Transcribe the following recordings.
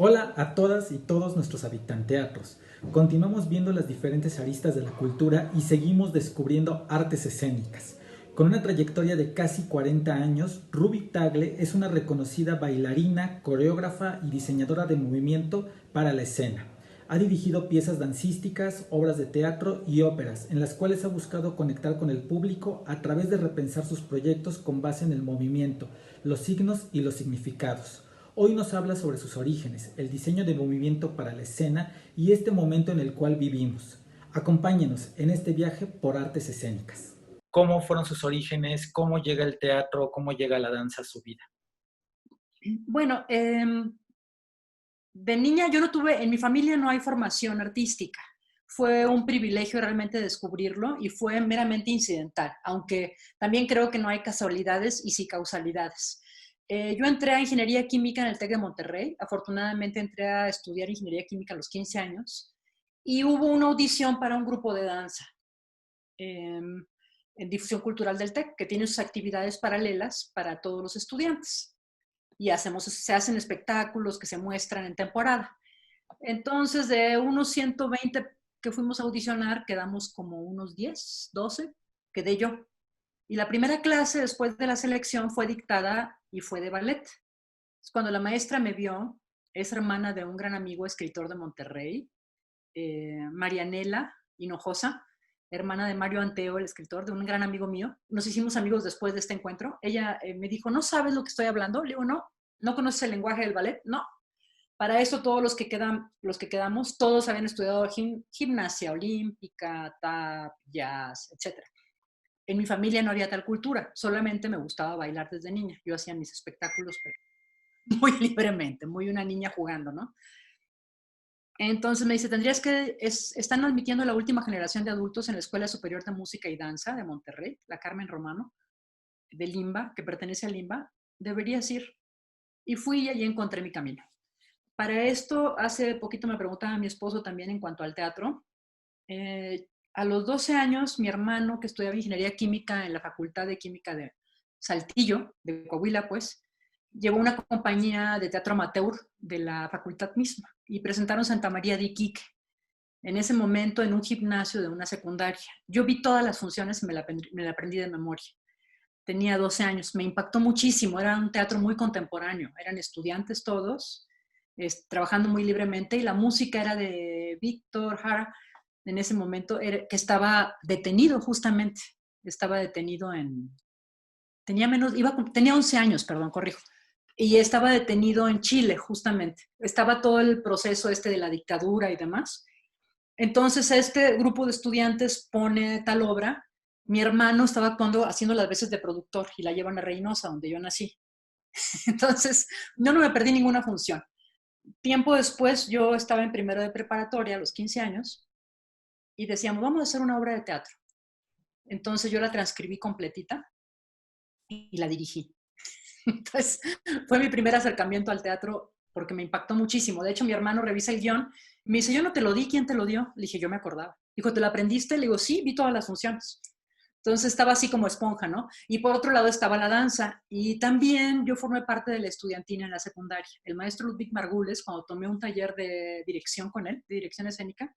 Hola a todas y todos nuestros habitanteatros. Continuamos viendo las diferentes aristas de la cultura y seguimos descubriendo artes escénicas. Con una trayectoria de casi 40 años, Ruby Tagle es una reconocida bailarina, coreógrafa y diseñadora de movimiento para la escena. Ha dirigido piezas dancísticas, obras de teatro y óperas, en las cuales ha buscado conectar con el público a través de repensar sus proyectos con base en el movimiento, los signos y los significados. Hoy nos habla sobre sus orígenes, el diseño de movimiento para la escena y este momento en el cual vivimos. Acompáñenos en este viaje por artes escénicas. ¿Cómo fueron sus orígenes? ¿Cómo llega el teatro? ¿Cómo llega la danza a su vida? Bueno, de niña yo no tuve, en mi familia no hay formación artística. Fue un privilegio realmente descubrirlo y fue meramente incidental, aunque también creo que no hay casualidades y sí causalidades. Yo entré a Ingeniería Química en el TEC de Monterrey. Afortunadamente entré a estudiar Ingeniería Química a los 15 años y hubo una audición para un grupo de danza eh, en difusión cultural del TEC, que tiene sus actividades paralelas para todos los estudiantes y se hacen espectáculos que se muestran en temporada. Entonces, de unos 120 que fuimos a audicionar, quedamos como unos 10, 12, quedé yo. Y la primera clase después de la selección fue dictada y fue de ballet. Cuando la maestra me vio, es hermana de un gran amigo escritor de Monterrey, Marianela Hinojosa, hermana de Mario Anteo, el escritor, de un gran amigo mío. Nos hicimos amigos después de este encuentro. Ella me dijo, ¿no sabes lo que estoy hablando? Le digo, no. ¿No conoces el lenguaje del ballet? No. Para eso todos los que quedamos, todos habían estudiado gimnasia olímpica, tap, jazz, etc. En mi familia no había tal cultura, solamente me gustaba bailar desde niña. Yo hacía mis espectáculos, pero muy libremente, muy una niña jugando, ¿no? Entonces me dice, están admitiendo la última generación de adultos en la Escuela Superior de Música y Danza de Monterrey, la Carmen Romano, de Limba, que pertenece a Limba, deberías ir. Y fui y allí encontré mi camino. Para esto, hace poquito me preguntaba mi esposo también en cuanto al teatro. A los 12 años, mi hermano, que estudiaba ingeniería química en la Facultad de Química de Saltillo, de Coahuila, pues, llevó una compañía de teatro amateur de la facultad misma y presentaron Santa María de Iquique. En ese momento, en un gimnasio de una secundaria. Yo vi todas las funciones y me la aprendí de memoria. Tenía 12 años, me impactó muchísimo, era un teatro muy contemporáneo, eran estudiantes todos, trabajando muy libremente y la música era de Víctor Jara, en ese momento, que estaba detenido justamente, estaba detenido tenía 11 años, perdón, corrijo, y estaba detenido en Chile justamente, estaba todo el proceso de la dictadura y demás. Entonces este grupo de estudiantes pone tal obra. Mi hermano estaba actuando, haciendo las veces de productor y la llevan a Reynosa, donde yo nací. Entonces, yo no me perdí ninguna función. Tiempo después, yo estaba en primero de preparatoria, a los 15 años, y decíamos, vamos a hacer una obra de teatro. Entonces yo la transcribí completita y la dirigí. Entonces, fue mi primer acercamiento al teatro porque me impactó muchísimo. De hecho, mi hermano revisa el guión y me dice, yo no te lo di, ¿quién te lo dio? Le dije, yo me acordaba. Dijo, ¿te lo aprendiste? Le digo, sí, vi todas las funciones. Entonces estaba así como esponja, ¿no? Y por otro lado estaba la danza. Y también yo formé parte de la estudiantina en la secundaria. El maestro Ludwig Margules, cuando tomé un taller de dirección con él, de dirección escénica,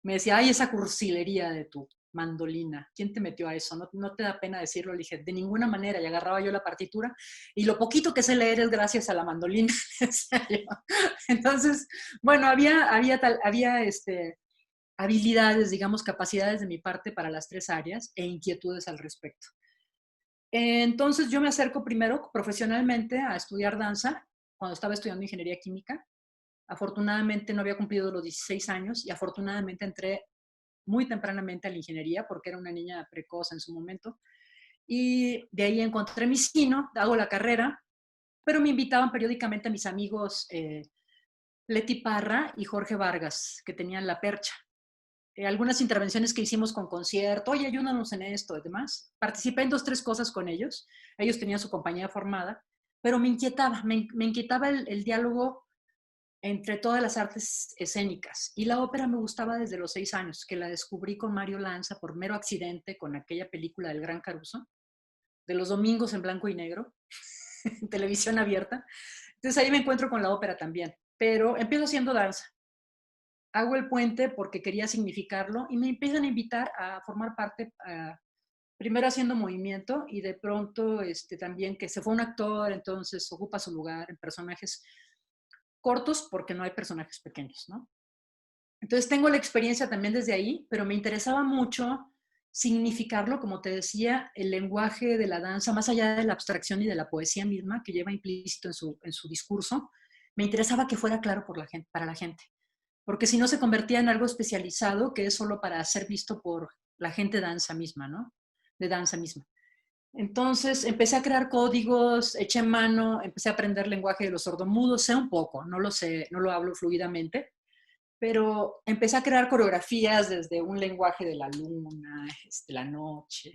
me decía, ay, esa cursilería de tu mandolina, ¿quién te metió a eso? ¿No, no te da pena decirlo? Le dije, de ninguna manera, y agarraba yo la partitura, y lo poquito que sé leer es gracias a la mandolina. Entonces, bueno, había habilidades, digamos, capacidades de mi parte para las tres áreas e inquietudes al respecto. Entonces yo me acerco primero profesionalmente a estudiar danza cuando estaba estudiando ingeniería química. Afortunadamente no había cumplido los 16 años y afortunadamente entré muy tempranamente a la ingeniería porque era una niña precoz en su momento. Y de ahí encontré mi sino, hago la carrera, pero me invitaban periódicamente a mis amigos Leti Parra y Jorge Vargas, que tenían la percha. Algunas intervenciones que hicimos con concierto, oye, ayúdanos en esto y demás. Participé en dos, tres cosas con ellos. Ellos tenían su compañía formada, pero me inquietaba el diálogo entre todas las artes escénicas. Y la ópera me gustaba desde los 6 años, que la descubrí con Mario Lanza por mero accidente con aquella película del Gran Caruso, de los domingos en blanco y negro, en televisión abierta. Entonces ahí me encuentro con la ópera también. pero empiezo haciendo danza. Hago el puente porque quería significarlo y me empiezan a invitar a formar parte, primero haciendo movimiento y de pronto también que se fue un actor, entonces ocupa su lugar en personajes cortos porque no hay personajes pequeños, ¿no? Entonces tengo la experiencia también desde ahí, pero me interesaba mucho significarlo, como te decía, el lenguaje de la danza, más allá de la abstracción y de la poesía misma que lleva implícito en su discurso, me interesaba que fuera claro por la gente, para la gente, porque si no se convertía en algo especializado que es solo para ser visto por la gente danza misma, ¿no? De danza misma. Entonces empecé a crear códigos, eché mano, empecé a aprender lenguaje de los sordomudos, sé un poco, no lo sé, no lo hablo fluidamente, pero empecé a crear coreografías desde un lenguaje de la luna, la noche,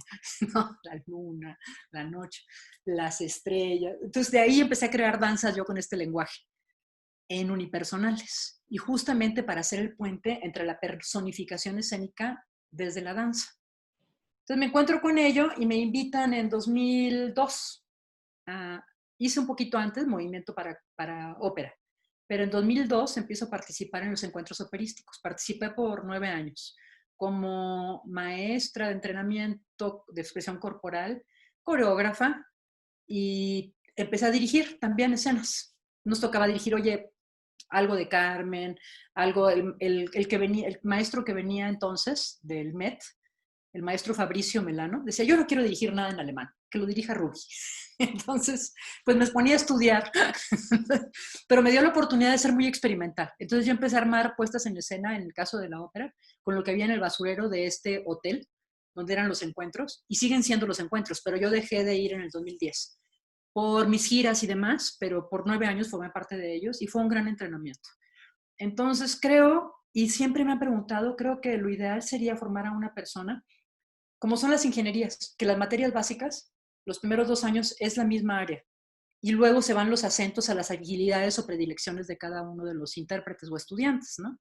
¿no? La luna, la noche, las estrellas. Entonces de ahí empecé a crear danzas yo con este lenguaje en unipersonales y justamente para hacer el puente entre la personificación escénica desde la danza. Entonces me encuentro con ello y me invitan en 2002. Hice un poquito antes movimiento para ópera, pero en 2002 empiezo a participar en los encuentros operísticos. Participé por 9 años como maestra de entrenamiento de expresión corporal, coreógrafa y empecé a dirigir también escenas. Nos tocaba dirigir, oye, algo de Carmen, algo, que venía, el maestro que venía entonces del MET, el maestro Fabricio Melano, decía, yo no quiero dirigir nada en alemán, que lo dirija Ruby. Entonces, pues me ponía a estudiar, pero me dio la oportunidad de ser muy experimental. Entonces yo empecé a armar puestas en escena, en el caso de la ópera, con lo que había en el basurero de este hotel, donde eran los encuentros, y siguen siendo los encuentros, pero yo dejé de ir en el 2010 por mis giras y demás, pero por 9 años formé parte de ellos y fue un gran entrenamiento. Entonces creo, y siempre me han preguntado, creo que lo ideal sería formar a una persona como son las ingenierías, que las materias básicas, los primeros 2 años es la misma área, y luego se van los acentos a las habilidades o predilecciones de cada uno de los intérpretes o estudiantes, ¿no?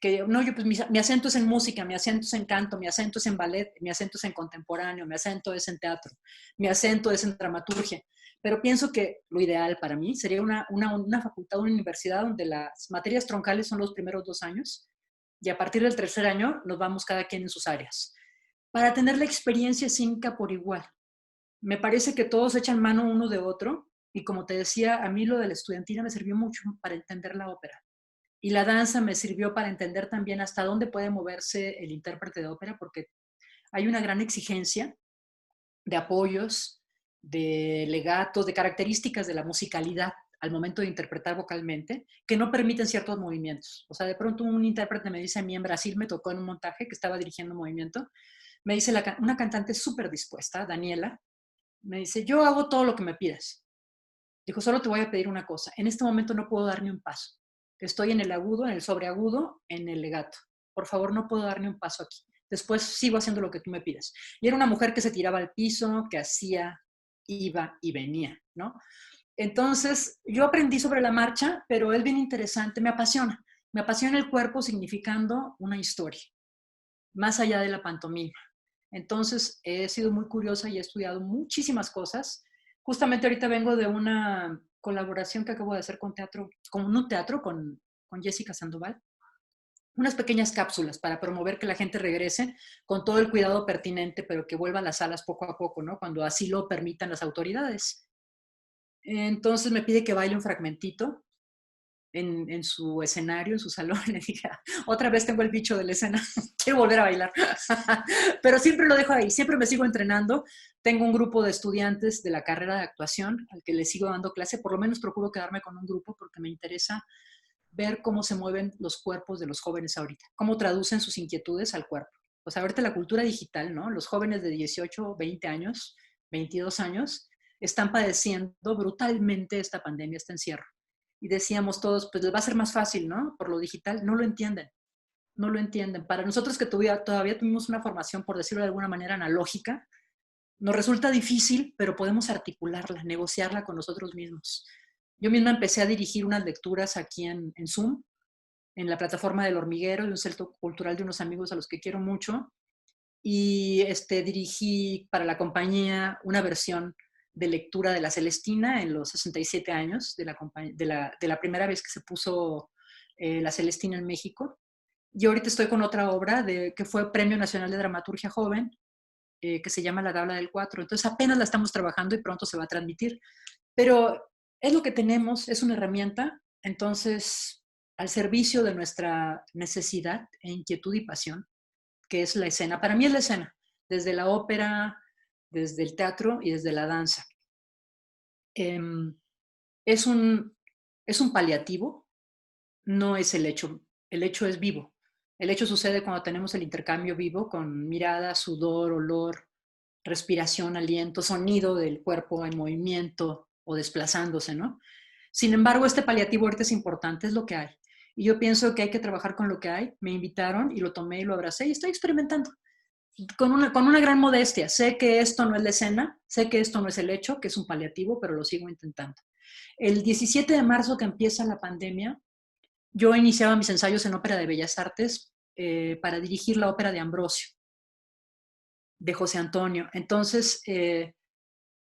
Que no, yo pues mi acento es en música, mi acento es en canto, mi acento es en ballet, mi acento es en contemporáneo, mi acento es en teatro, mi acento es en dramaturgia. Pero pienso que lo ideal para mí sería una facultad, una universidad donde las materias troncales son los primeros 2 años y a partir del tercer año nos vamos cada quien en sus áreas para tener la experiencia escénica por igual. Me parece que todos echan mano uno de otro y como te decía, a mí lo de la estudiantina me sirvió mucho para entender la ópera. Y la danza me sirvió para entender también hasta dónde puede moverse el intérprete de ópera, porque hay una gran exigencia de apoyos, de legatos, de características de la musicalidad al momento de interpretar vocalmente, que no permiten ciertos movimientos. O sea, de pronto un intérprete me dice a mí en Brasil, me tocó en un montaje que estaba dirigiendo un movimiento, me dice una cantante súper dispuesta, Daniela, me dice, yo hago todo lo que me pidas. Dijo, solo te voy a pedir una cosa, en este momento no puedo dar ni un paso. Estoy en el agudo, en el sobreagudo, en el legato. Por favor, no puedo dar ni un paso aquí. Después sigo haciendo lo que tú me pides. Y era una mujer que se tiraba al piso, que hacía, iba y venía, ¿no? Entonces, yo aprendí sobre la marcha, pero es bien interesante, me apasiona. Me apasiona el cuerpo significando una historia, más allá de la pantomima. Entonces, he sido muy curiosa y he estudiado muchísimas cosas. Justamente ahorita vengo de una colaboración que acabo de hacer con teatro, con un teatro con Jessica Sandoval. Unas pequeñas cápsulas para promover que la gente regrese con todo el cuidado pertinente, pero que vuelva a las salas poco a poco, ¿no? Cuando así lo permitan las autoridades. Entonces me pide que baile un fragmentito en su escenario, en su salón. Le dije, otra vez tengo el bicho de la escena, quiero volver a bailar. Pero siempre lo dejo ahí, siempre me sigo entrenando. Tengo un grupo de estudiantes de la carrera de actuación al que les sigo dando clase. Por lo menos procuro quedarme con un grupo porque me interesa ver cómo se mueven los cuerpos de los jóvenes ahorita, cómo traducen sus inquietudes al cuerpo. O sea, ahorita la cultura digital, ¿no? Los jóvenes de 18, 20 años, 22 años, están padeciendo brutalmente esta pandemia, este encierro. Y decíamos todos, pues les va a ser más fácil, ¿no? Por lo digital, no lo entienden, no lo entienden. Para nosotros que todavía tuvimos una formación, por decirlo de alguna manera, analógica, nos resulta difícil, pero podemos articularla, negociarla con nosotros mismos. Yo misma empecé a dirigir unas lecturas aquí en Zoom, en la plataforma del Hormiguero, de un centro cultural de unos amigos a los que quiero mucho, y dirigí para la compañía una versión de lectura de La Celestina en los 67 años de la primera vez que se puso La Celestina en México. Y ahorita estoy con otra obra que fue Premio Nacional de Dramaturgia Joven, que se llama La Tabla del Cuatro. Entonces apenas la estamos trabajando y pronto se va a transmitir. Pero es lo que tenemos, es una herramienta, entonces al servicio de nuestra necesidad e inquietud y pasión, que es la escena. Para mí es la escena, desde la ópera, desde el teatro y desde la danza. Eh, es, es un paliativo, no es el hecho es vivo. El hecho sucede cuando tenemos el intercambio vivo con mirada, sudor, olor, respiración, aliento, sonido del cuerpo en movimiento o desplazándose, ¿no? Sin embargo, este paliativo ahorita es importante, es lo que hay. Y yo pienso que hay que trabajar con lo que hay. Me invitaron y lo tomé y lo abracé y estoy experimentando con una gran modestia. Sé que esto no es la escena, sé que esto no es el hecho, que es un paliativo, pero lo sigo intentando. El 17 de marzo que empieza la pandemia, yo iniciaba mis ensayos en Ópera de Bellas Artes para dirigir la ópera de Ambrosio, de José Antonio. Entonces,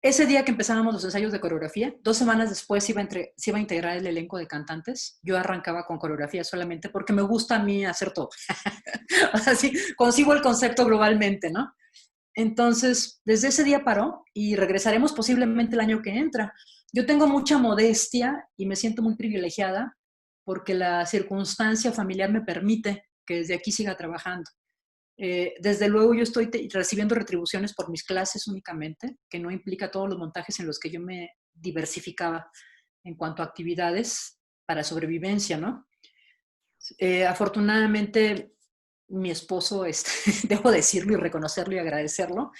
ese día que empezábamos los ensayos de coreografía, 2 semanas después se iba a integrar el elenco de cantantes. Yo arrancaba con coreografía solamente porque me gusta a mí hacer todo. O sea, sí, concibo el concepto globalmente, ¿no? Entonces, desde ese día paró y regresaremos posiblemente el año que entra. Yo tengo mucha modestia y me siento muy privilegiada porque la circunstancia familiar me permite que desde aquí siga trabajando. Desde luego yo estoy recibiendo retribuciones por mis clases únicamente, que no implica todos los montajes en los que yo me diversificaba en cuanto a actividades para sobrevivencia, ¿no? Afortunadamente, mi esposo, debo decirlo y reconocerlo y agradecerlo,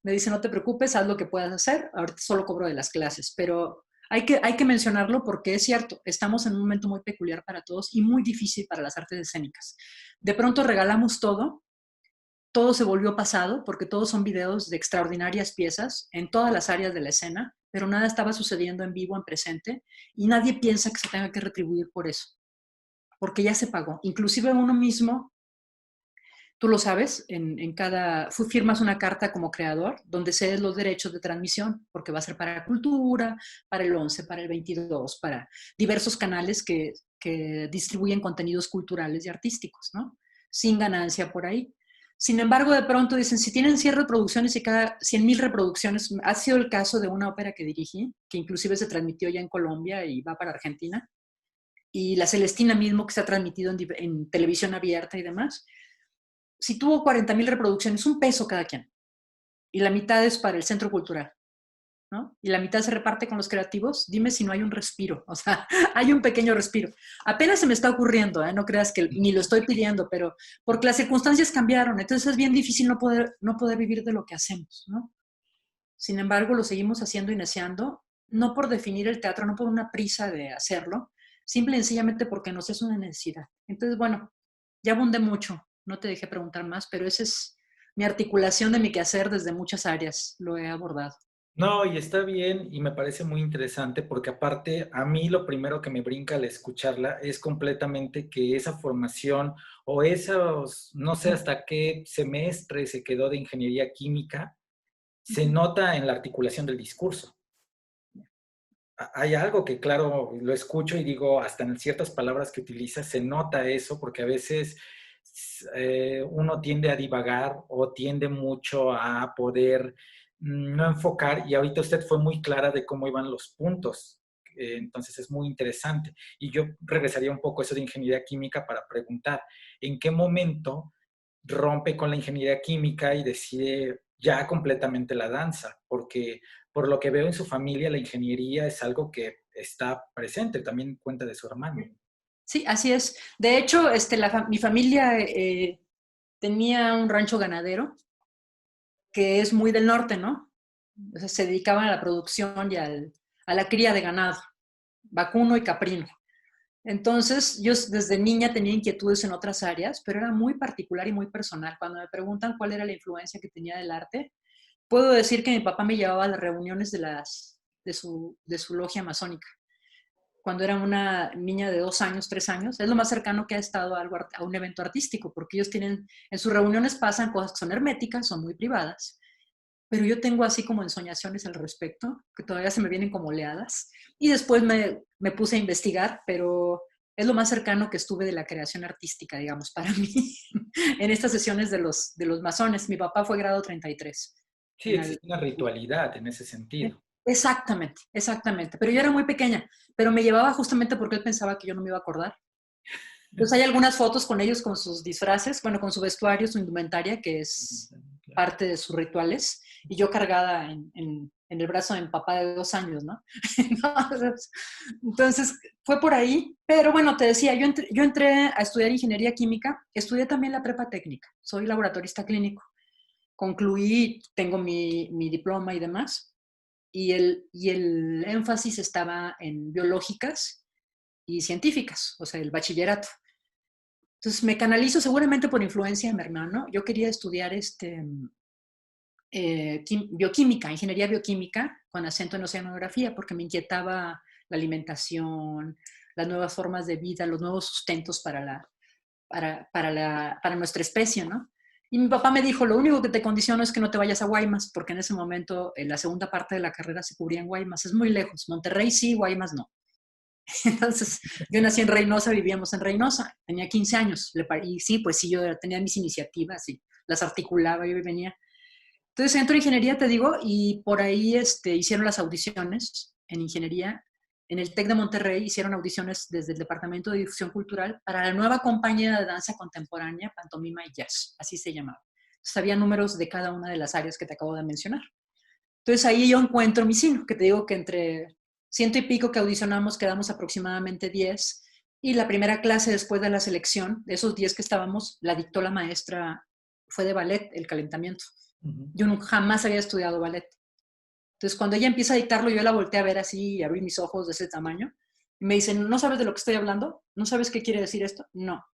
me dice, no te preocupes, haz lo que puedas hacer, ahorita solo cobro de las clases, pero hay que mencionarlo porque es cierto, estamos en un momento muy peculiar para todos y muy difícil para las artes escénicas. De pronto regalamos todo se volvió pasado porque todos son videos de extraordinarias piezas en todas las áreas de la escena, pero nada estaba sucediendo en vivo, en presente, y nadie piensa que se tenga que retribuir por eso, porque ya se pagó. Inclusive uno mismo, tú lo sabes, firmas una carta como creador donde cedes los derechos de transmisión, porque va a ser para cultura, para el 11, para el 22, para diversos canales que distribuyen contenidos culturales y artísticos, ¿no? Sin ganancia por ahí. Sin embargo, de pronto dicen, si tienen 100 reproducciones y cada 100,000 reproducciones, ha sido el caso de una ópera que dirigí, que inclusive se transmitió ya en Colombia y va para Argentina, y La Celestina mismo, que se ha transmitido en televisión abierta y demás. Si tuvo 40,000 reproducciones, un peso cada quien, y la mitad es para el centro cultural, ¿no? Y la mitad se reparte con los creativos, dime si no hay un respiro, o sea, hay un pequeño respiro. Apenas se me está ocurriendo, ¿eh? No creas que ni lo estoy pidiendo, pero porque las circunstancias cambiaron, entonces es bien difícil no poder vivir de lo que hacemos, ¿no? Sin embargo, lo seguimos haciendo y neceando, no por definir el teatro, no por una prisa de hacerlo, simple y sencillamente porque nos es una necesidad. Entonces, bueno, ya abundé mucho, no te dejé preguntar más, pero esa es mi articulación de mi quehacer desde muchas áreas, lo he abordado. No, y está bien y me parece muy interesante porque aparte a mí lo primero que me brinca al escucharla es completamente que esa formación o esos, no sé hasta qué semestre se quedó de ingeniería química, se nota en la articulación del discurso. Hay algo que, claro, lo escucho y digo, hasta en ciertas palabras que utiliza, se nota eso, porque a veces uno tiende a divagar o tiende mucho a poder no enfocar, y ahorita usted fue muy clara de cómo iban los puntos, entonces es muy interesante. Y yo regresaría un poco a eso de ingeniería química para preguntar, ¿en qué momento rompe con la ingeniería química y decide ya completamente la danza? Porque por lo que veo en su familia, la ingeniería es algo que está presente, también cuenta de su hermano. Sí, así es. De hecho, mi familia tenía un rancho ganadero que es muy del norte, ¿no? O sea, se dedicaban a la producción y a la cría de ganado, vacuno y caprino. Entonces, yo desde niña tenía inquietudes en otras áreas, pero era muy particular y muy personal. Cuando me preguntan cuál era la influencia que tenía del arte, puedo decir que mi papá me llevaba a las reuniones de su logia masónica. Cuando era una niña de 2 años, 3 años, es lo más cercano que ha estado a un evento artístico, porque ellos tienen, en sus reuniones pasan cosas que son herméticas, son muy privadas, pero yo tengo así como ensoñaciones al respecto, que todavía se me vienen como oleadas. Y después me puse a investigar, pero es lo más cercano que estuve de la creación artística, digamos, para mí, en estas sesiones de los masones. Mi papá fue grado 33. Sí, En el, existe una ritualidad en ese sentido. exactamente, exactamente. Pero yo era muy pequeña, pero me llevaba justamente porque él pensaba que yo no me iba a acordar. Entonces hay algunas fotos con ellos con sus disfraces, bueno, con su vestuario, su indumentaria, que es parte de sus rituales, y yo cargada en el brazo de mi papá de 2 años, ¿no? Entonces, fue por ahí, pero bueno, te decía, yo entré a estudiar ingeniería química, estudié también la prepa técnica, soy laboratorista clínico, concluí, tengo mi diploma y demás, y el énfasis estaba en biológicas y científicas, o sea, el bachillerato. Entonces me canalizo seguramente por influencia de mi hermano. Yo quería estudiar bioquímica, ingeniería bioquímica, con acento en oceanografía, porque me inquietaba la alimentación, las nuevas formas de vida, los nuevos sustentos para nuestra especie, ¿no? Y mi papá me dijo, lo único que te condiciono es que no te vayas a Guaymas, porque en ese momento la segunda parte de la carrera se cubría en Guaymas, es muy lejos, Monterrey sí, Guaymas no. Entonces, yo nací en Reynosa, vivíamos en Reynosa, tenía 15 años, y sí, pues sí, yo tenía mis iniciativas y las articulaba, yo venía. Entonces, entro en ingeniería, te digo, y por ahí hicieron las audiciones en ingeniería. En el TEC de Monterrey hicieron audiciones desde el Departamento de Difusión Cultural para la nueva compañía de danza contemporánea, pantomima y jazz, así se llamaba. Entonces, había números de cada una de las áreas que te acabo de mencionar. Entonces ahí yo encuentro mi sino, que te digo que entre ciento y pico que audicionamos quedamos aproximadamente 10, y la primera clase después de la selección, de esos 10 que estábamos, la dictó la maestra, fue de ballet, el calentamiento. Yo nunca, jamás había estudiado ballet. Entonces cuando ella empieza a dictarlo, yo la volteé a ver así y abrí mis ojos de ese tamaño. Y me dicen, ¿no sabes de lo que estoy hablando? ¿No sabes qué quiere decir esto? No.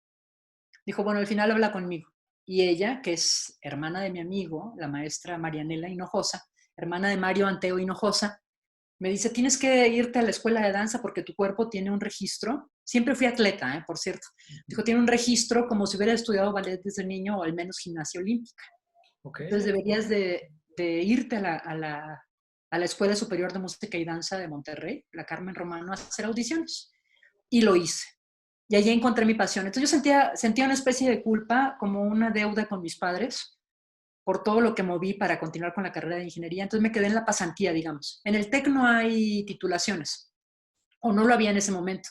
Dijo, bueno, al final habla conmigo. Y ella, que es hermana de mi amigo, la maestra Marianela Hinojosa, hermana de Mario Anteo Hinojosa, me dice, tienes que irte a la escuela de danza porque tu cuerpo tiene un registro. Siempre fui atleta, por cierto. Dijo, tiene un registro como si hubiera estudiado ballet desde niño o al menos gimnasia olímpica. Ok. Entonces deberías de irte a la Escuela Superior de Música y Danza de Monterrey, la Carmen Romano, a hacer audiciones. Y lo hice. Y allí encontré mi pasión. Entonces yo sentía una especie de culpa, como una deuda con mis padres, por todo lo que moví para continuar con la carrera de ingeniería. Entonces me quedé en la pasantía, digamos. En el TEC no hay titulaciones, o no lo había en ese momento,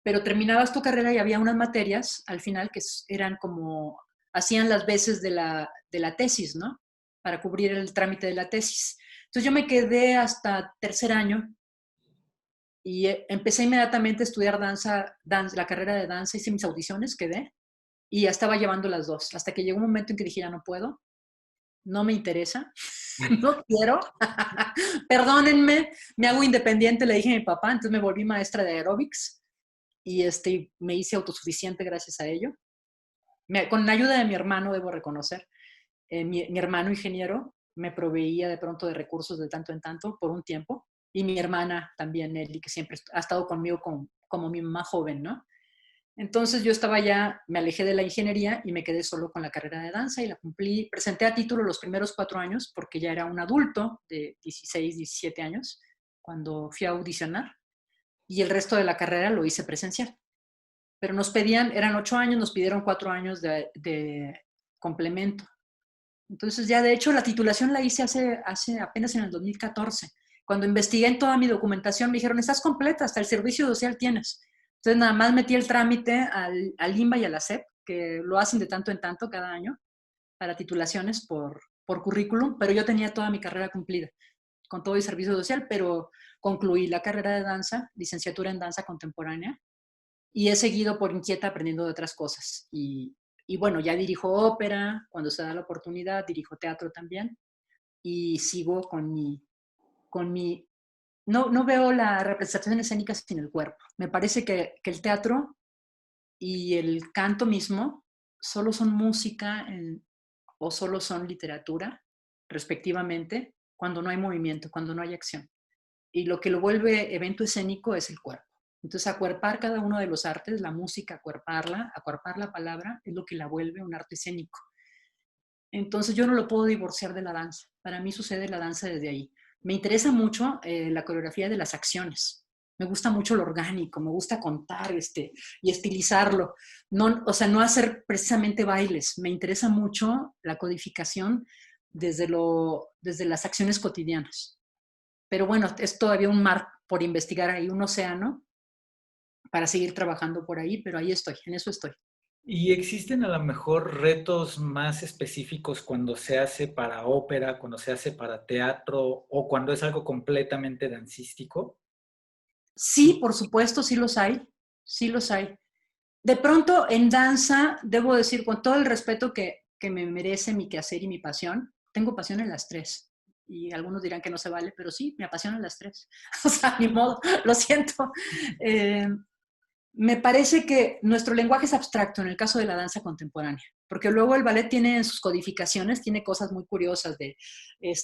pero terminabas tu carrera y había unas materias al final que eran como, hacían las veces de la tesis, ¿no? Para cubrir el trámite de la tesis. Entonces yo me quedé hasta tercer año y empecé inmediatamente a estudiar la carrera de danza, hice mis audiciones, quedé, y ya estaba llevando las dos, hasta que llegó un momento en que dije, ya no puedo, no me interesa, no quiero, perdónenme, me hago independiente, le dije a mi papá, entonces me volví maestra de aeróbics y me hice autosuficiente gracias a ello. Con la ayuda de mi hermano, debo reconocer, mi hermano ingeniero me proveía de pronto de recursos de tanto en tanto por un tiempo, y mi hermana también, Nelly, que siempre ha estado conmigo como mi mamá joven, ¿no? Entonces yo estaba ya, me alejé de la ingeniería y me quedé solo con la carrera de danza y la cumplí. Presenté a título los primeros 4 años porque ya era un adulto de 16, 17 años cuando fui a audicionar, y el resto de la carrera lo hice presencial. Pero nos pedían, eran 8 años, nos pidieron 4 años de complemento. Entonces ya de hecho la titulación la hice hace apenas en el 2014. Cuando investigué en toda mi documentación me dijeron, estás completa, hasta el servicio social tienes. Entonces nada más metí el trámite al INBA y a la SEP, que lo hacen de tanto en tanto cada año para titulaciones por currículum, pero yo tenía toda mi carrera cumplida con todo el servicio social, pero concluí la carrera de danza, licenciatura en danza contemporánea, y he seguido por inquieta aprendiendo de otras cosas. Y bueno, ya dirijo ópera, cuando se da la oportunidad, dirijo teatro también, y sigo con mi no, no veo la representación escénica sin el cuerpo. Me parece que el teatro y el canto mismo solo son música o solo son literatura, respectivamente, cuando no hay movimiento, cuando no hay acción. Y lo que lo vuelve evento escénico es el cuerpo. Entonces, acuerpar cada uno de los artes, la música, acuerpar la palabra, es lo que la vuelve un arte escénico. Entonces yo no lo puedo divorciar de la danza. Para mí sucede la danza desde ahí. Me interesa mucho la coreografía de las acciones. Me gusta mucho lo orgánico, me gusta contar y estilizarlo. No, o sea, no hacer precisamente bailes. Me interesa mucho la codificación desde las acciones cotidianas. Pero bueno, es todavía un mar por investigar ahí, un océano para seguir trabajando por ahí, pero ahí estoy, en eso estoy. ¿Y existen a lo mejor retos más específicos cuando se hace para ópera, cuando se hace para teatro o cuando es algo completamente dancístico? Sí, por supuesto, sí los hay, sí los hay. De pronto en danza, debo decir con todo el respeto que me merece mi quehacer y mi pasión, tengo pasión en las tres. Y algunos dirán que no se vale, pero sí, me apasionan las tres. O sea, ni modo, lo siento. Eh, Me parece que nuestro lenguaje es abstracto en el caso de la danza contemporánea, porque luego el ballet tiene en sus codificaciones, tiene cosas muy curiosas de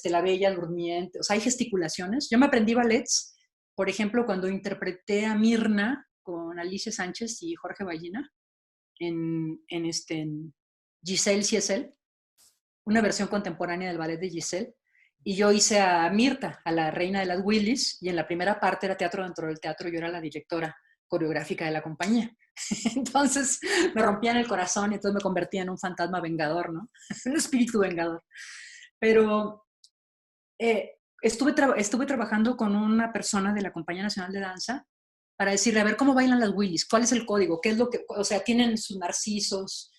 la bella durmiente, o sea, hay gesticulaciones. Yo me aprendí ballets, por ejemplo, cuando interpreté a Mirna con Alicia Sánchez y Jorge Ballina en Giselle si es él, una versión contemporánea del ballet de Giselle, y yo hice a Mirta, a la reina de las Willis, y en la primera parte era teatro dentro del teatro, yo era la directora coreográfica de la compañía. Entonces me rompían el corazón y entonces me convertía en un fantasma vengador, ¿no? Un espíritu vengador. Pero estuve trabajando con una persona de la Compañía Nacional de Danza para decirle, a ver, ¿cómo bailan las Willis? ¿Cuál es el código? ¿Qué es lo que, o sea, tienen sus narcisos,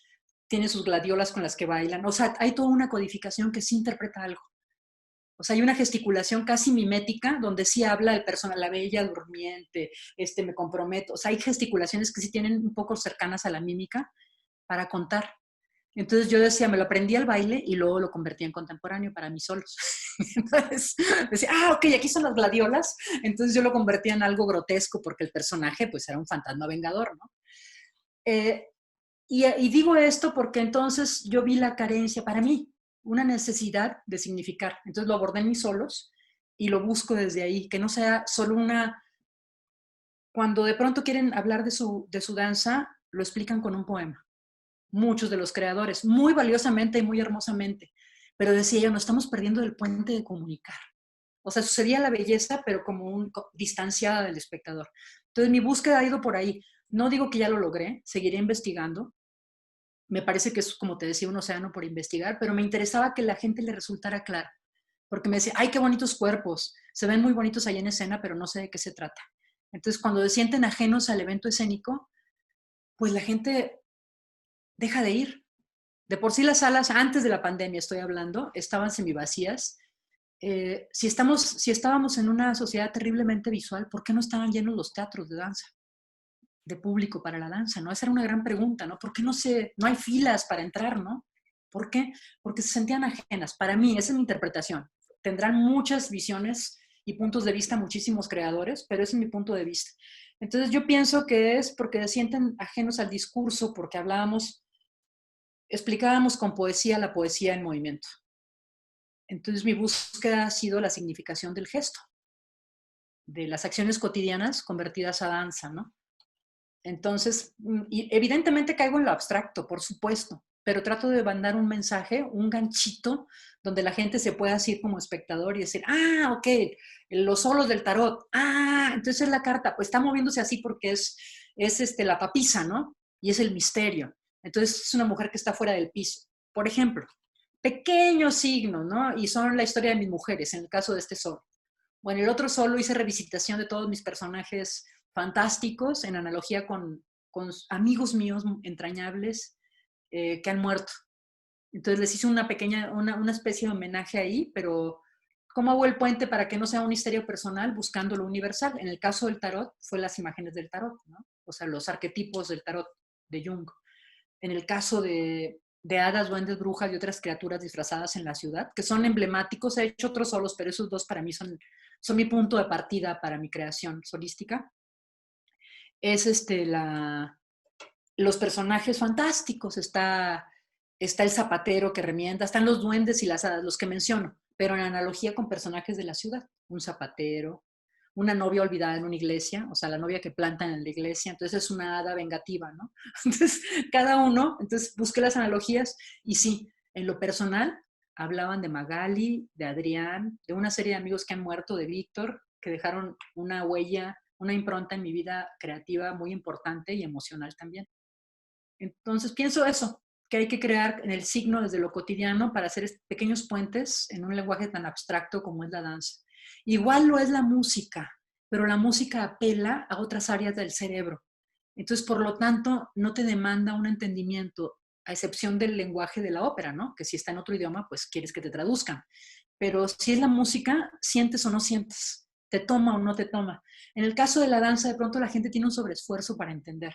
tienen sus gladiolas con las que bailan? O sea, hay toda una codificación que sí interpreta algo. O sea, hay una gesticulación casi mimética donde sí habla el personal, la bella durmiente, me comprometo. O sea, hay gesticulaciones que sí tienen un poco cercanas a la mímica para contar. Entonces yo decía, me lo aprendí al baile y luego lo convertí en contemporáneo para mí solos. Entonces decía, ok, aquí son las gladiolas. Entonces yo lo convertía en algo grotesco porque el personaje pues era un fantasma vengador, ¿no? Eh, y digo esto porque entonces yo vi la carencia para mí, una necesidad de significar. Entonces lo abordé en mis solos y lo busco desde ahí, que no sea solo una... Cuando de pronto quieren hablar de su danza, lo explican con un poema. Muchos de los creadores, muy valiosamente y muy hermosamente. Pero decía yo, nos estamos perdiendo del puente de comunicar. O sea, sucedía la belleza, pero como distanciada del espectador. Entonces mi búsqueda ha ido por ahí. No digo que ya lo logré, seguiré investigando, me parece que es, como te decía, un océano por investigar, pero me interesaba que la gente le resultara claro, porque me decía, ay, qué bonitos cuerpos, se ven muy bonitos ahí en escena, pero no sé de qué se trata. Entonces, cuando se sienten ajenos al evento escénico, pues la gente deja de ir. De por sí las salas, antes de la pandemia estoy hablando, estaban semivacías. Si estábamos en una sociedad terriblemente visual, ¿por qué no estaban llenos los teatros de danza? De público para la danza, ¿no? Esa era una gran pregunta, ¿no? ¿Por qué no hay filas para entrar, ¿no? ¿Por qué? Porque se sentían ajenas. Para mí, esa es mi interpretación. Tendrán muchas visiones y puntos de vista muchísimos creadores, pero ese es mi punto de vista. Entonces yo pienso que es porque se sienten ajenos al discurso, porque explicábamos con poesía la poesía en movimiento. Entonces mi búsqueda ha sido la significación del gesto, de las acciones cotidianas convertidas a danza, ¿no? Entonces, y evidentemente caigo en lo abstracto, por supuesto, pero trato de mandar un mensaje, un ganchito, donde la gente se pueda así como espectador y decir, ok, los solos del tarot, entonces la carta, pues está moviéndose así porque es la papisa, ¿no? Y es el misterio. Entonces es una mujer que está fuera del piso. Por ejemplo, pequeños signos, ¿no? Y son la historia de mis mujeres, en el caso de este solo. Bueno, el otro solo hice revisitación de todos mis personajes fantásticos en analogía con amigos míos entrañables que han muerto. Entonces les hice una especie de homenaje ahí, pero ¿cómo hago el puente para que no sea un misterio personal buscando lo universal? En el caso del tarot fue las imágenes del tarot, ¿no? O sea, los arquetipos del tarot de Jung. En el caso de hadas, duendes, brujas y otras criaturas disfrazadas en la ciudad, que son emblemáticos, he hecho otros solos, pero esos dos para mí son mi punto de partida para mi creación solística. Es los personajes fantásticos, está el zapatero que remienda, están los duendes y las hadas, los que menciono, pero en analogía con personajes de la ciudad, un zapatero, una novia olvidada en una iglesia, o sea, la novia que plantan en la iglesia, entonces es una hada vengativa, ¿no? Entonces, cada uno, entonces busqué las analogías y sí, En lo personal, hablaban de Magali, de Adrián, de una serie de amigos que han muerto, de Víctor, que dejaron una huella, una impronta en mi vida creativa muy importante y emocional también. Entonces pienso eso, que hay que crear en el signo desde lo cotidiano para hacer pequeños puentes en un lenguaje tan abstracto como es la danza. Igual lo es la música, pero la música apela a otras áreas del cerebro. Entonces, por lo tanto, no te demanda un entendimiento, a excepción del lenguaje de la ópera, ¿no? Que si está en otro idioma, pues quieres que te traduzcan. Pero si es la música, sientes o no sientes, te toma o no te toma. En el caso de la danza, de pronto la gente tiene un sobreesfuerzo para entender.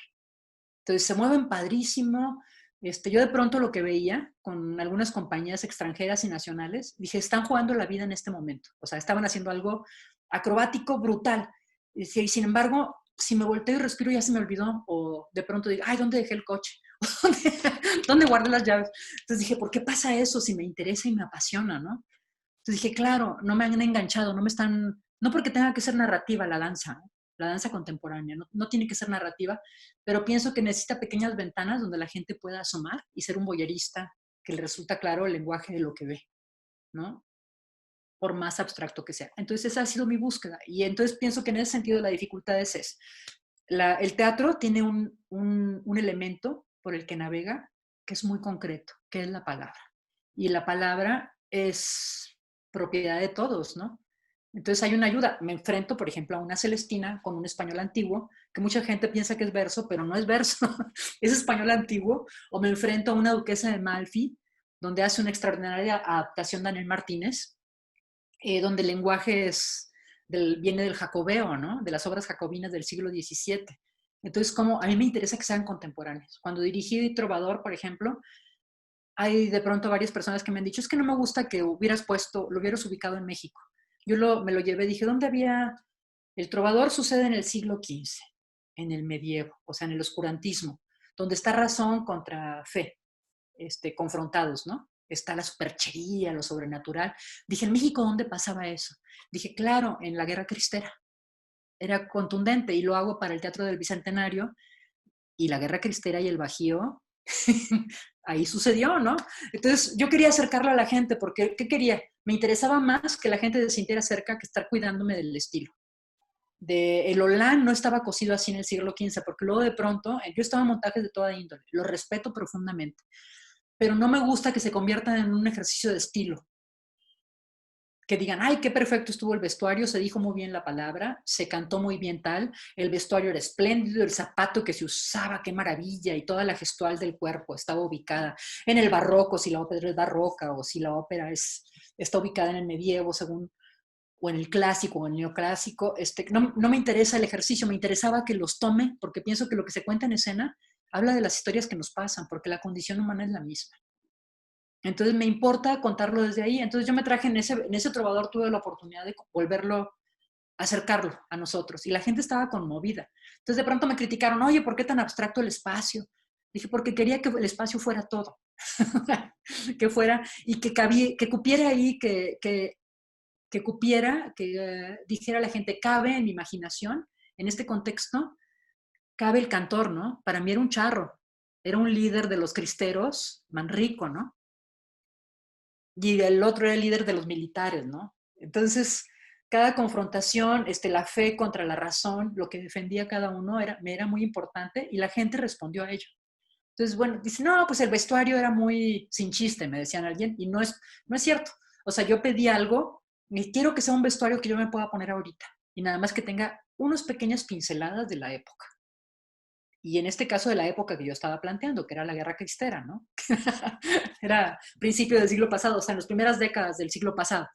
Entonces se mueven padrísimo. Yo de pronto lo que veía con algunas compañías extranjeras y nacionales, dije, están jugando la vida en este momento. O sea, estaban haciendo algo acrobático brutal. Y sin embargo, si me volteo y respiro ya se me olvidó. O de pronto digo, ay, ¿dónde dejé el coche? ¿Dónde guardé las llaves? Entonces dije, ¿por qué pasa eso si me interesa y me apasiona, no? Entonces dije, claro, no me han enganchado, no me están, no porque tenga que ser narrativa la danza contemporánea, no tiene que ser narrativa, pero pienso que necesita pequeñas ventanas donde la gente pueda asomar y ser un voyerista que le resulta claro el lenguaje de lo que ve, ¿no? Por más abstracto que sea. Entonces esa ha sido mi búsqueda y entonces pienso que en ese sentido la dificultad es el teatro tiene un elemento por el que navega que es muy concreto, que es la palabra. Y la palabra es propiedad de todos, ¿no? Entonces hay una ayuda. Me enfrento, por ejemplo, a una Celestina con un español antiguo, que mucha gente piensa que es verso, pero no es verso, es español antiguo. O me enfrento a una duquesa de Malfi, donde hace una extraordinaria adaptación Daniel Martínez, donde el lenguaje viene del jacobeo, ¿no? De las obras jacobinas del siglo XVII. Entonces, como a mí me interesa que sean contemporáneos. Cuando dirigí Trovador, por ejemplo, hay de pronto varias personas que me han dicho, es que no me gusta que lo hubieras ubicado en México. Me lo llevé, dije, ¿dónde había? El trovador sucede en el siglo XV, en el medievo, o sea, en el oscurantismo, donde está razón contra fe, confrontados, ¿no? Está la superchería, lo sobrenatural. Dije, ¿en México dónde pasaba eso? Dije, claro, en la Guerra Cristera. Era contundente y lo hago para el Teatro del Bicentenario y la Guerra Cristera y el Bajío, ahí sucedió, ¿no? Entonces yo quería acercarlo a la gente porque, ¿qué quería? Me interesaba más que la gente se sintiera cerca que estar cuidándome del estilo. El Olán no estaba cosido así en el siglo XV, porque luego de pronto, yo estaba en montajes de toda índole, lo respeto profundamente, pero no me gusta que se conviertan en un ejercicio de estilo. Que digan, ay, qué perfecto estuvo el vestuario, se dijo muy bien la palabra, se cantó muy bien tal, el vestuario era espléndido, el zapato que se usaba, qué maravilla, y toda la gestual del cuerpo estaba ubicada en el barroco, si la ópera es barroca, o si la ópera está ubicada en el medievo, o en el clásico, o en el neoclásico. No me interesa el ejercicio, me interesaba que los tome, porque pienso que lo que se cuenta en escena habla de las historias que nos pasan, porque la condición humana es la misma. Entonces me importa contarlo desde ahí. Entonces yo me traje en ese trovador, tuve la oportunidad de volverlo, acercarlo a nosotros. Y la gente estaba conmovida. Entonces de pronto me criticaron, oye, ¿por qué tan abstracto el espacio? Dije, porque quería que el espacio fuera todo. Que fuera, y que cupiera ahí, que cupiera, que dijera la gente, cabe en mi imaginación, en este contexto, cabe el cantor, ¿no? Para mí era un charro. Era un líder de los cristeros, Manrico, ¿no? Y el otro era el líder de los militares, ¿no? Entonces, cada confrontación, la fe contra la razón, lo que defendía cada uno me era muy importante y la gente respondió a ello. Entonces, bueno, dice, no, pues el vestuario era muy sin chiste, me decían alguien, y no es cierto. O sea, yo pedí algo y quiero que sea un vestuario que yo me pueda poner ahorita y nada más que tenga unas pequeñas pinceladas de la época. Y en este caso de la época que yo estaba planteando, que era la Guerra Cristera, ¿no? Era principio del siglo pasado, o sea, en las primeras décadas del siglo pasado.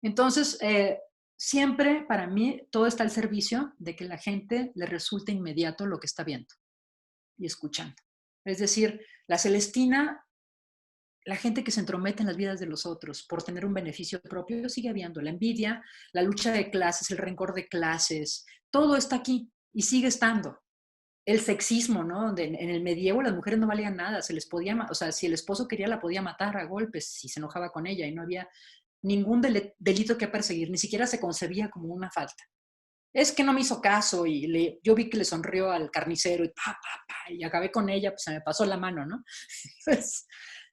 Entonces, siempre para mí todo está al servicio de que la gente le resulte inmediato lo que está viendo y escuchando. Es decir, la Celestina, la gente que se entromete en las vidas de los otros por tener un beneficio propio, sigue habiendo la envidia, la lucha de clases, el rencor de clases, todo está aquí y sigue estando. El sexismo, ¿no? Donde en el medievo las mujeres no valían nada, se les podía, o sea, si el esposo quería la podía matar a golpes si se enojaba con ella y no había ningún delito que perseguir, ni siquiera se concebía como una falta. Es que no me hizo caso y yo vi que le sonrió al carnicero y y acabé con ella, pues se me pasó la mano, ¿no? Entonces,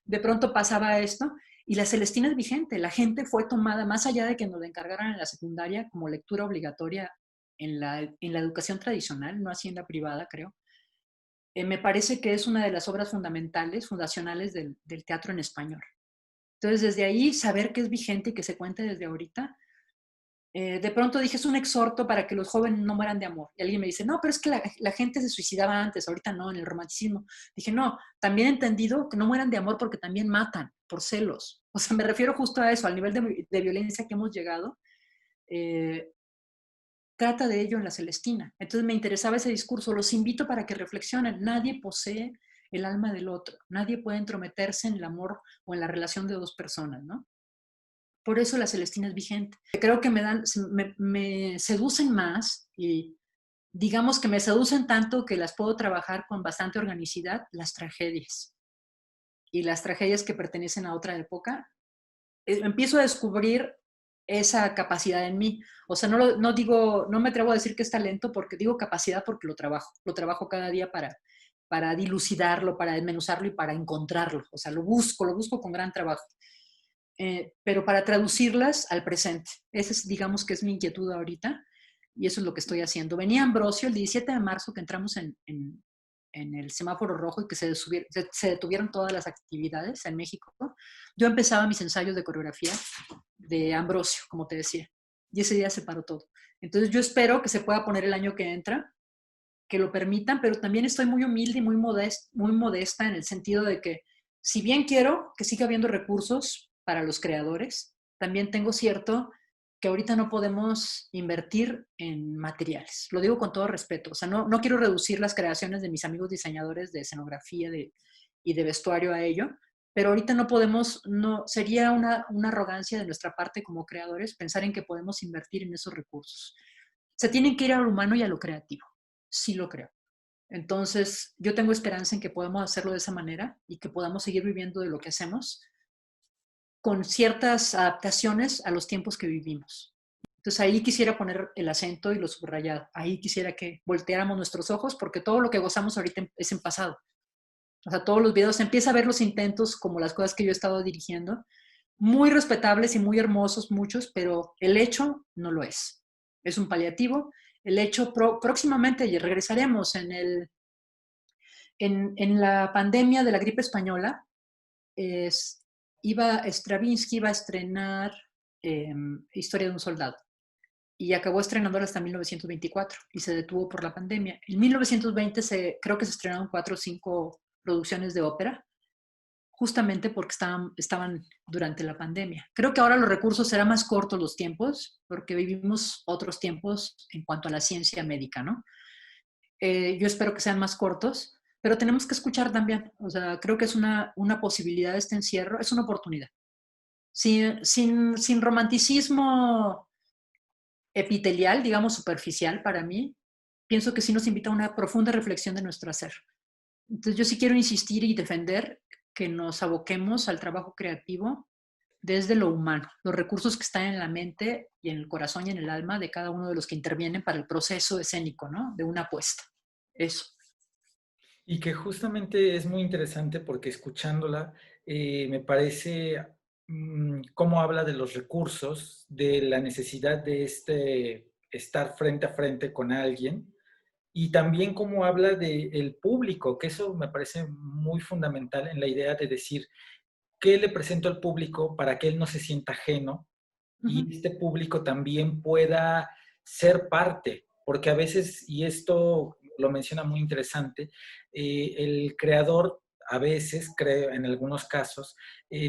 de pronto pasaba esto y la Celestina es vigente. La gente fue tomada, más allá de que nos la encargaran en la secundaria como lectura obligatoria en la educación tradicional, no así en la privada, creo. Me parece que es una de las obras fundamentales, fundacionales del teatro en español. Entonces, desde ahí, saber que es vigente y que se cuente desde ahorita. De pronto dije, es un exhorto para que los jóvenes no mueran de amor. Y alguien me dice, no, pero es que la gente se suicidaba antes, ahorita no, en el romanticismo. Dije, no, también he entendido que no mueran de amor porque también matan por celos. O sea, me refiero justo a eso, al nivel de violencia que hemos llegado. Eh, Trata de ello en la Celestina. Entonces me interesaba ese discurso. Los invito para que reflexionen. Nadie posee el alma del otro. Nadie puede entrometerse en el amor o en la relación de dos personas, ¿no? Por eso la Celestina es vigente. Creo que me seducen más y digamos que me seducen tanto que las puedo trabajar con bastante organicidad, las tragedias. Y las tragedias que pertenecen a otra época, empiezo a descubrir esa capacidad en mí. O sea, no digo, no me atrevo a decir que es talento porque digo capacidad porque lo trabajo cada día para dilucidarlo, para desmenuzarlo y para encontrarlo. O sea, lo busco con gran trabajo. Pero para traducirlas al presente. Esa es, digamos, que es mi inquietud ahorita y eso es lo que estoy haciendo. Venía Ambrosio el 17 de marzo que entramos en el semáforo rojo y que se detuvieron todas las actividades en México. Yo empezaba mis ensayos de coreografía de Ambrosio, como te decía, y ese día se paró todo. Entonces yo espero que se pueda poner el año que entra, que lo permitan, pero también estoy muy humilde y muy modesta en el sentido de que si bien quiero que siga habiendo recursos para los creadores, también tengo cierto que ahorita no podemos invertir en materiales. Lo digo con todo respeto. O sea, no quiero reducir las creaciones de mis amigos diseñadores de escenografía y de vestuario a ello, pero ahorita no podemos, sería una arrogancia de nuestra parte como creadores pensar en que podemos invertir en esos recursos. Se tienen que ir a lo humano y a lo creativo. Sí lo creo. Entonces, yo tengo esperanza en que podamos hacerlo de esa manera y que podamos seguir viviendo de lo que hacemos con ciertas adaptaciones a los tiempos que vivimos. Entonces ahí quisiera poner el acento y lo subrayado. Ahí quisiera que volteáramos nuestros ojos porque todo lo que gozamos ahorita es en pasado. O sea, todos los videos, empieza a ver los intentos como las cosas que yo he estado dirigiendo, muy respetables y muy hermosos muchos, pero el hecho no lo es. Es un paliativo. El hecho próximamente, y regresaremos en la pandemia de la gripe española, Stravinsky iba a estrenar Historia de un soldado y acabó estrenándola hasta 1924 y se detuvo por la pandemia. En 1920 creo que se estrenaron 4 o 5 producciones de ópera, justamente porque estaban durante la pandemia. Creo que ahora los recursos serán más cortos los tiempos, porque vivimos otros tiempos en cuanto a la ciencia médica, ¿no? Yo espero que sean más cortos, pero tenemos que escuchar también. O sea, creo que es una posibilidad de este encierro, es una oportunidad. Sin romanticismo epitelial, digamos superficial para mí, pienso que sí nos invita a una profunda reflexión de nuestro hacer. Entonces yo sí quiero insistir y defender que nos aboquemos al trabajo creativo desde lo humano, los recursos que están en la mente y en el corazón y en el alma de cada uno de los que intervienen para el proceso escénico, ¿no? De una apuesta. Eso. Y que justamente es muy interesante porque escuchándola me parece cómo habla de los recursos, de la necesidad de estar frente a frente con alguien y también cómo habla del público, que eso me parece muy fundamental en la idea de decir qué le presento al público para que él no se sienta ajeno y este público también pueda ser parte, porque a veces, y esto lo menciona muy interesante, el creador a veces, creo, en algunos casos,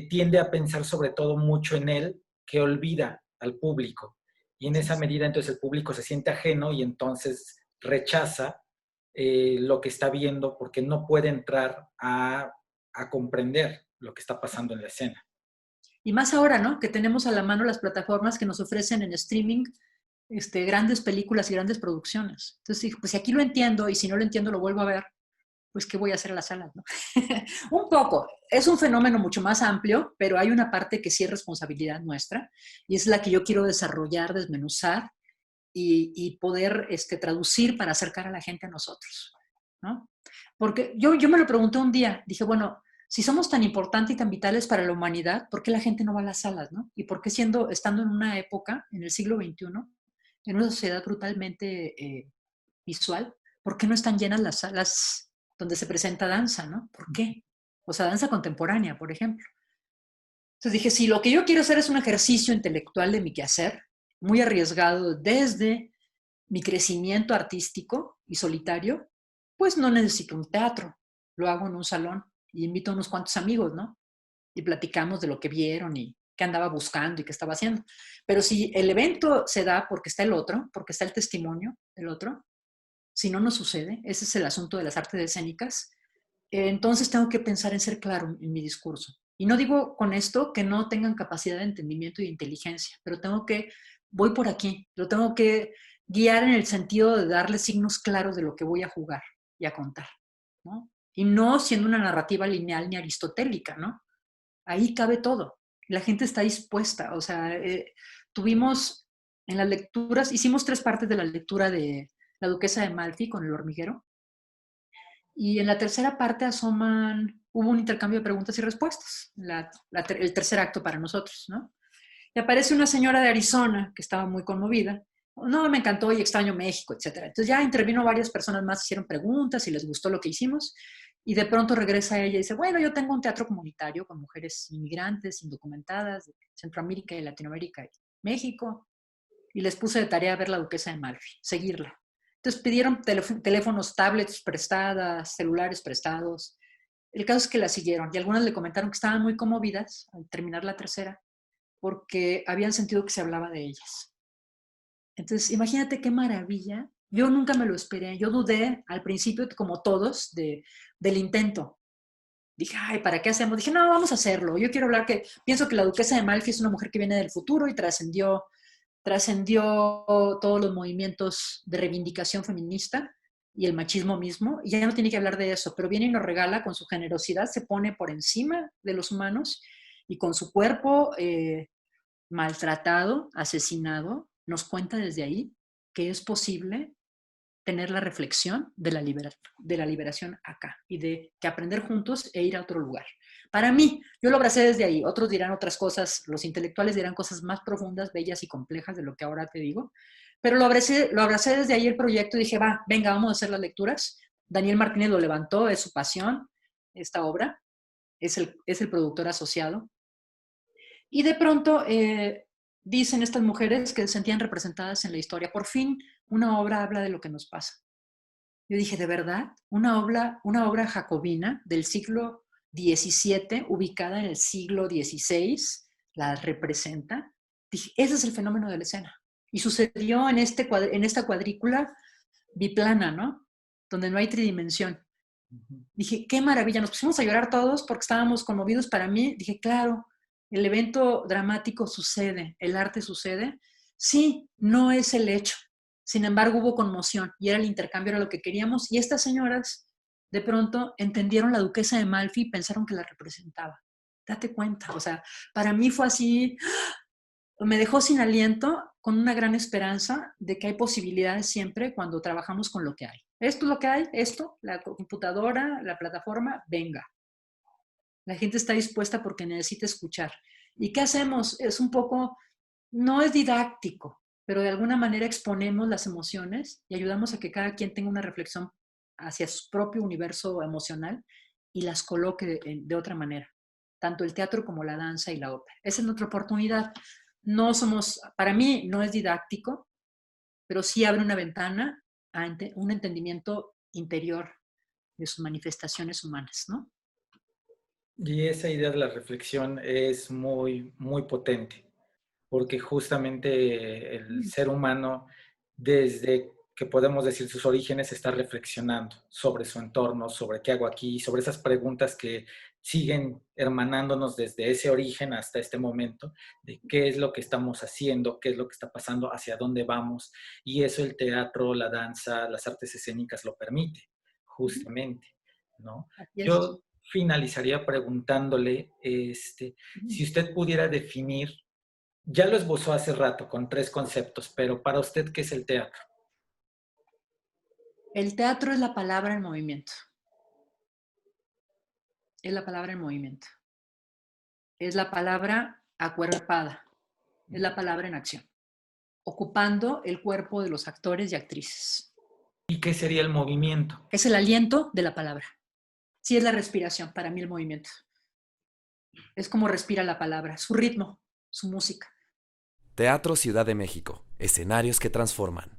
tiende a pensar sobre todo mucho en él, que olvida al público. Y en esa medida, entonces, el público se siente ajeno y entonces rechaza lo que está viendo porque no puede entrar a comprender lo que está pasando en la escena. Y más ahora, ¿no? Que tenemos a la mano las plataformas que nos ofrecen en streaming grandes películas y grandes producciones. Entonces, pues si aquí lo entiendo y si no lo entiendo lo vuelvo a ver, pues ¿qué voy a hacer a las salas? ¿No? Un poco, es un fenómeno mucho más amplio, pero hay una parte que sí es responsabilidad nuestra y es la que yo quiero desarrollar, desmenuzar y poder traducir para acercar a la gente a nosotros, ¿no? Porque yo me lo pregunté un día, dije, bueno, Si somos tan importantes y tan vitales para la humanidad, ¿por qué la gente no va a las salas, no? ¿Y por qué estando en una época, en el siglo XXI, en una sociedad brutalmente visual, ¿por qué no están llenas las salas donde se presenta danza, no? ¿Por qué? O sea, danza contemporánea, por ejemplo. Entonces dije, si lo que yo quiero hacer es un ejercicio intelectual de mi quehacer, muy arriesgado desde mi crecimiento artístico y solitario, pues no necesito un teatro, lo hago en un salón y invito a unos cuantos amigos, ¿no? Y platicamos de lo que vieron y qué andaba buscando y qué estaba haciendo. Pero si el evento se da porque está el otro, porque está el testimonio del otro, si no, no sucede. Ese es el asunto de las artes escénicas. Entonces tengo que pensar en ser claro en mi discurso. Y no digo con esto que no tengan capacidad de entendimiento y de inteligencia, pero voy por aquí, lo tengo que guiar en el sentido de darle signos claros de lo que voy a jugar y a contar, ¿no? Y no siendo una narrativa lineal ni aristotélica, ¿no? Ahí cabe todo. La gente está dispuesta, o sea, tuvimos en las lecturas, hicimos 3 partes de la lectura de La Duquesa de Malfi con El Hormiguero, y en la tercera parte hubo un intercambio de preguntas y respuestas, el tercer acto para nosotros, ¿no? Y aparece una señora de Arizona que estaba muy conmovida. No, me encantó y extraño México, etcétera. Entonces ya intervino varias personas más, hicieron preguntas y les gustó lo que hicimos. Y de pronto regresa ella y dice, bueno, yo tengo un teatro comunitario con mujeres inmigrantes, indocumentadas, de Centroamérica y Latinoamérica y México. Y les puse de tarea ver La Duquesa de Malfi, seguirla. Entonces pidieron teléfonos, tablets prestadas, celulares prestados. El caso es que la siguieron y algunas le comentaron que estaban muy conmovidas al terminar la tercera porque habían sentido que se hablaba de ellas. Entonces, imagínate qué maravilla. Yo nunca me lo esperé. Yo dudé al principio, como todos, del intento. Dije, ay, ¿para qué hacemos? Dije, no, vamos a hacerlo. Yo quiero hablar pienso que la duquesa de Malfi es una mujer que viene del futuro y trascendió todos los movimientos de reivindicación feminista y el machismo mismo, y ya no tiene que hablar de eso, pero viene y nos regala con su generosidad, se pone por encima de los humanos y con su cuerpo maltratado, asesinado, nos cuenta desde ahí que es posible tener la reflexión de la liberación acá y de que aprender juntos e ir a otro lugar. Para mí, yo lo abracé desde ahí. Otros dirán otras cosas, los intelectuales dirán cosas más profundas, bellas y complejas de lo que ahora te digo, pero lo abracé desde ahí el proyecto y dije, va, venga, vamos a hacer las lecturas. Daniel Martínez lo levantó, es su pasión, esta obra, es el productor asociado. Y de pronto dicen estas mujeres que se sentían representadas en la historia. Por fin una obra habla de lo que nos pasa. Yo dije, ¿de verdad? Una obra jacobina del siglo XVII, ubicada en el siglo XVI, la representa. Dije, ese es el fenómeno de la escena. Y sucedió en esta cuadrícula biplana, ¿no? Donde no hay tridimensión. Dije, qué maravilla, nos pusimos a llorar todos porque estábamos conmovidos. Para mí, dije, claro, el evento dramático sucede, el arte sucede. Sí, no es el hecho. Sin embargo, hubo conmoción y era el intercambio, era lo que queríamos. Y estas señoras, de pronto, entendieron la duquesa de Malfi y pensaron que la representaba. Date cuenta, o sea, para mí fue así, me dejó sin aliento, con una gran esperanza de que hay posibilidades siempre cuando trabajamos con lo que hay. Esto es lo que hay, la computadora, la plataforma, venga. La gente está dispuesta porque necesita escuchar. ¿Y qué hacemos? Es un poco, no es didáctico, pero de alguna manera exponemos las emociones y ayudamos a que cada quien tenga una reflexión hacia su propio universo emocional y las coloque de otra manera, tanto el teatro como la danza y la ópera. Esa es nuestra oportunidad. Para mí no es didáctico, pero sí abre una ventana a un entendimiento interior de sus manifestaciones humanas, ¿no? Y esa idea de la reflexión es muy, muy potente, porque justamente el ser humano, desde que podemos decir sus orígenes, está reflexionando sobre su entorno, sobre qué hago aquí, sobre esas preguntas que siguen hermanándonos desde ese origen hasta este momento, de qué es lo que estamos haciendo, qué es lo que está pasando, hacia dónde vamos. Y eso el teatro, la danza, las artes escénicas lo permite, justamente, ¿no? Así es. Yo finalizaría preguntándole, si usted pudiera definir, ya lo esbozó hace rato con 3 conceptos, pero para usted, ¿qué es el teatro? El teatro es la palabra en movimiento. Es la palabra en movimiento. Es la palabra acuerpada. Es la palabra en acción, ocupando el cuerpo de los actores y actrices. ¿Y qué sería el movimiento? Es el aliento de la palabra. Sí, es la respiración, para mí el movimiento. Es como respira la palabra, su ritmo, su música. Teatro Ciudad de México, escenarios que transforman.